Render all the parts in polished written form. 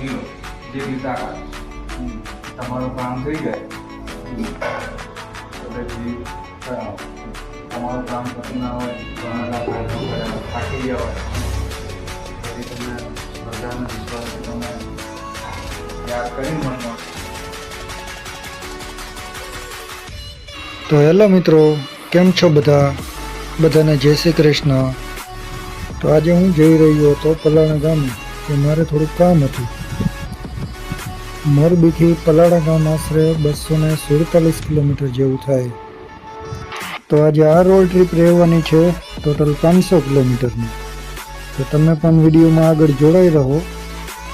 Zero જેટલી તાકાત. તમારું કામ થઈ જાય તો પછી તમારું કામ થતું ના હોય, થાકી ગયા હોય, પછી તમે બધાનો વિશ્વાસ તમે યાદ કરી મનમાં. તો હેલો મિત્રો, કેમ છો બધાને જય શ્રી કૃષ્ણ. તો આજે હું જઈ રહ્યો હતો પલાણા ગામ કે મારે થોડુંક કામ હતું. મોરબીથી પલાણા ગામ આશરે 247 કિલોમીટર જેવું થાય. તો આજે આ રોડ ટ્રીપ રહેવાની છે ટોટલ 500 કિલોમીટરની. તો તમે પણ વિડીયોમાં આગળ જોડાઈ રહો.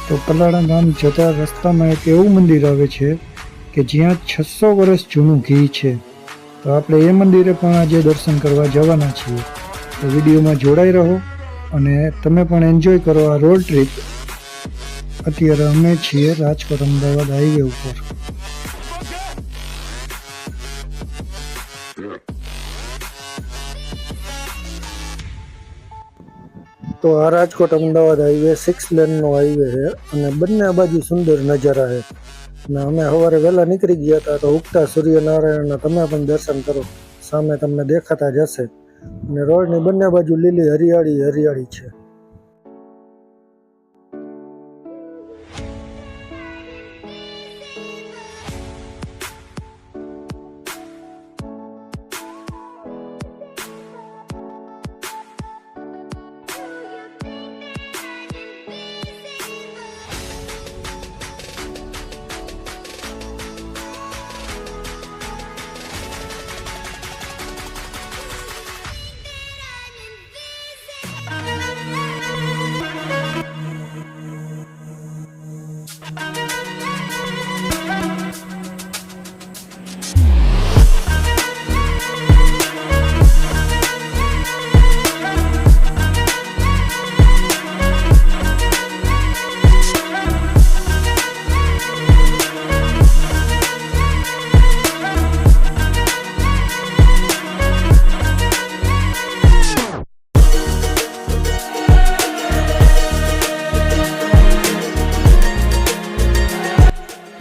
તો પલાણા ગામ જતા રસ્તામાં એક એવું મંદિર આવે છે કે જ્યાં 600 વર્ષ જૂનું ઘી છે. તો આપણે એ મંદિરે પણ આજે દર્શન કરવા જવાના છીએ. તો વિડીયોમાં જોડાઈ રહો અને તમે પણ એન્જોય કરો આ રોડ ટ્રીપ. અત્યારે અમે છીએ રાજકોટ અમદાવાદ હાઈવે ઉપર. તો આ રાજકોટ અમદાવાદ હાઈવે 6 લેનનો હાઈવે છે અને બંને બાજુ સુંદર નજારા છે. અને અમે સવારે વહેલા નીકળી ગયા હતા તો ઉગતા સૂર્યનારાયણના તમે પણ દર્શન કરો. સામે તમને દેખાતા જ હશે. અને રોડની બંને બાજુ લીલી હરિયાળી છે.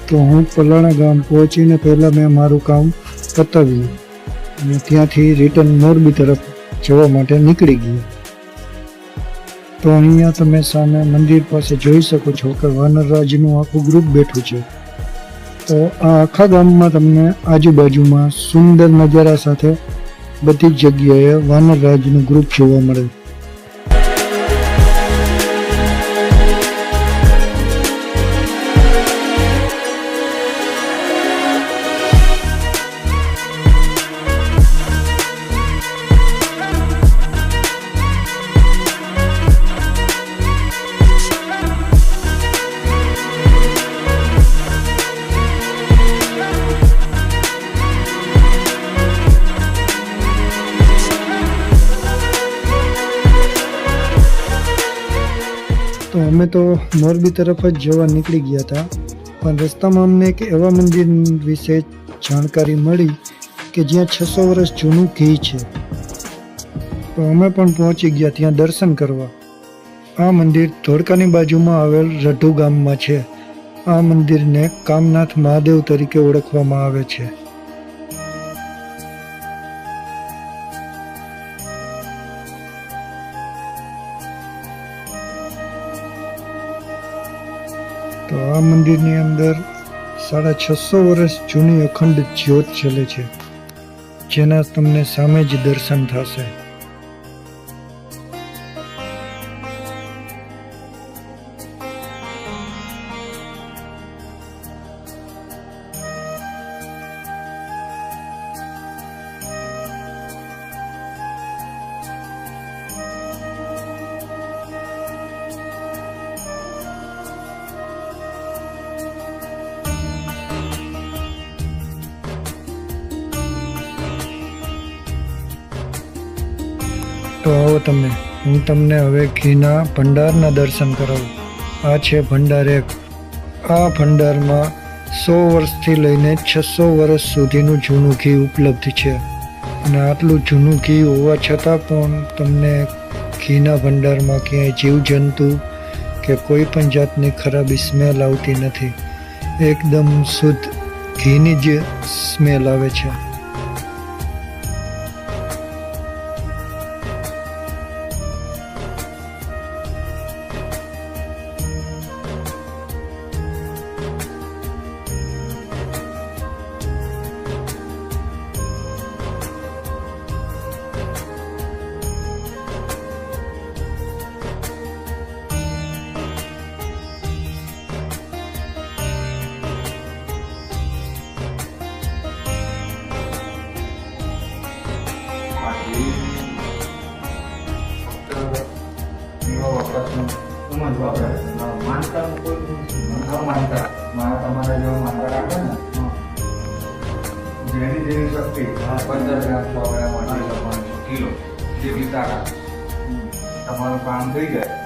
તો હું પલાણા ગામ પહોંચીને પહેલાં મેં મારું કામ પતાવ્યું અને ત્યાંથી રિટર્ન મોરબી તરફ જવા માટે નીકળી ગયા. તો અહીંયા તમે સામે મંદિર પાસે જોઈ શકો છો કે વાનરરાજનું આખું ગ્રુપ બેઠું છે. તો આ આખા ગામમાં તમને આજુબાજુમાં સુંદર નજારા સાથે બધી જ જગ્યાએ વાનરરાજનું ગ્રુપ જોવા મળે. તો અમે તો મોરબી તરફ જ જવા નીકળી ગયા હતા, પણ રસ્તામાં અમને એક એવા મંદિર વિશે જાણકારી મળી કે જ્યાં 600 વર્ષ જૂનું ઘી છે. તો અમે પણ પહોંચી ગયા ત્યાં દર્શન કરવા. આ મંદિર ધોળકાની બાજુમાં આવેલ રઢુ ગામમાં છે. આ મંદિરને કામનાથ મહાદેવ તરીકે ઓળખવામાં આવે છે. તો આ મંદિરની અંદર 650 વર્ષ જૂની અખંડ જ્યોત ચલે છે, જેના તમને સામે જ દર્શન થશે. તો આવો હું તમને હવે ઘીના ભંડારના દર્શન કરાવું. આ છે ભંડાર 1. આ ભંડારમાં 100 વર્ષથી લઈને 600 વર્ષ સુધીનું જૂનું ઘી ઉપલબ્ધ છે. અને આટલું જૂનું ઘી હોવા છતાં પણ તમને ઘીના ભંડારમાં ક્યાંય જીવજંતુ કે કોઈ પણ જાતની ખરાબી સ્મેલ આવતી નથી. એકદમ શુદ્ધ ઘીની જ સ્મેલ આવે છે. તમારા જેવા માનતા રાખે ને જેની શક્તિ 15 ગ્રામ 100 ગ્રામ 500 કિલો જેવી તાકાત તમારું કામ થઈ જાય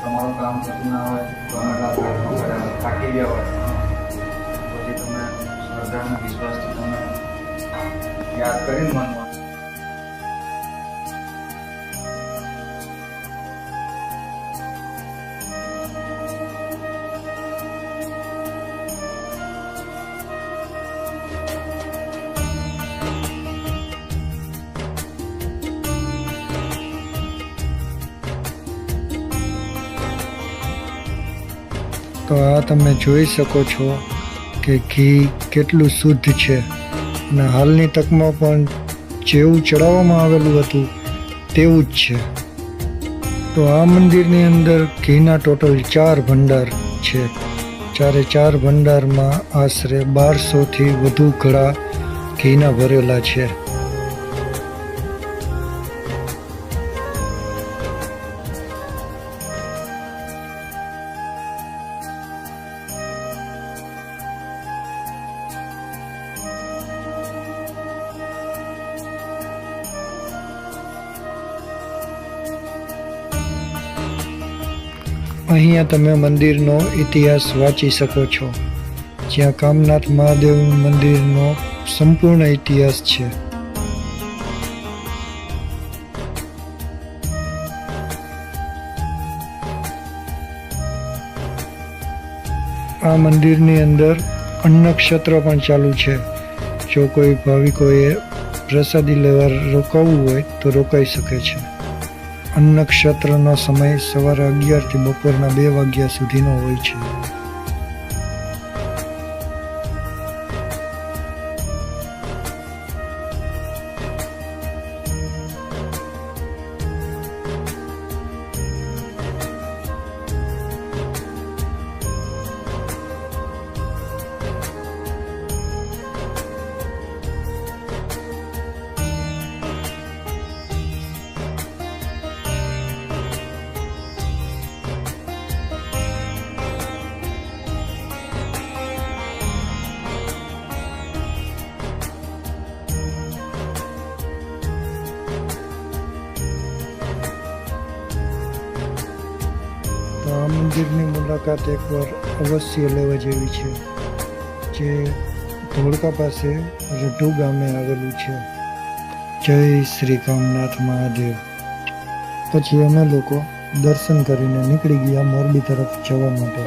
તમારું કામ થતું ના હોય થાકી ગયા હોય પછી તમે શ્રદ્ધાનો વિશ્વાસથી તમે યાદ કરીને મનમાં તો આ તમે જોઈ શકો છો કે ઘી કેટલું શુદ્ધ છે અને હાલની તકમાં પણ જેવું ચડાવવામાં આવેલું હતું તેવું જ છે. તો આ મંદિરની અંદર ઘીના ટોટલ 4 ભંડાર છે. 4 ભંડારમાં આશરે 1200થી વધુ ઘડા ઘીના ભરેલા છે. અહીંયા તમે મંદિરનો ઇતિહાસ વાંચી શકો છો, જ્યાં કામનાથ મહાદેવ મંદિરનો સંપૂર્ણ ઇતિહાસ છે. આ મંદિરની અંદર અન્નક્ષેત્ર પણ ચાલુ છે. જો કોઈ ભાવિકોએ પ્રસાદી લેવા રોકાવું હોય તો રોકાઈ શકે છે. અન્નક્ષેત્રનો સમય સવારે 11 થી બપોરના 2 વાગ્યા સુધીનો હોય છે. તો આ મંદિરની મુલાકાત એકવાર અવશ્ય લેવા જેવી છે, જે ધોળકા પાસે રઢુ ગામે આવેલું છે. જય શ્રી કામનાથ મહાદેવ. પછી અમે લોકો દર્શન કરીને નીકળી ગયા મોરબી તરફ જવા માટે.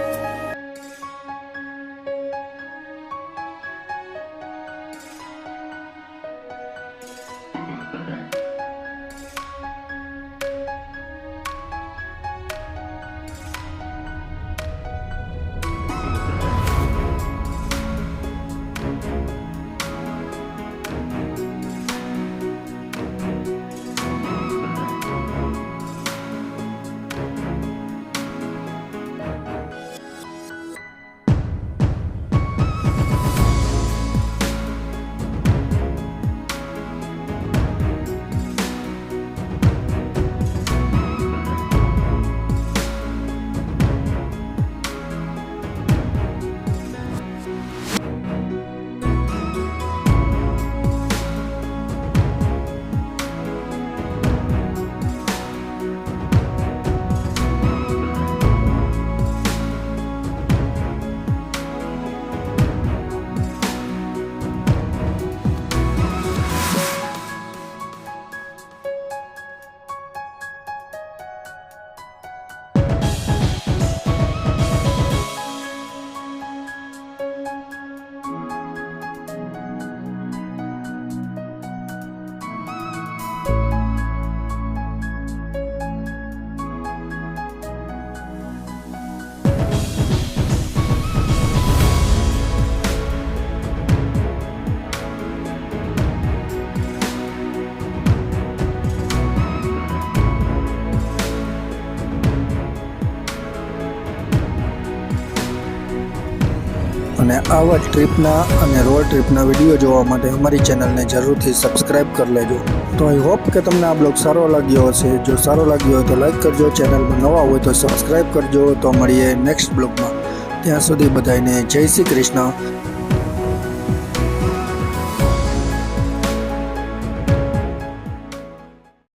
અને આવા જ ટ્રીપના અને રોડ ટ્રીપના વિડીયો જોવા માટે અમારી ચેનલને જરૂરથી સબસ્ક્રાઈબ કરી લેજો. તો આઈ હોપ કે તમને આ બ્લોગ સારો લાગ્યો હશે. જો સારો લાગ્યો હોય તો લાઈક કરજો, ચેનલમાં નવા હોય તો સબસ્ક્રાઈબ કરજો. તો મળીએ નેક્સ્ટ બ્લોગમાં. ત્યાં સુધી બધાને જય શ્રી કૃષ્ણ.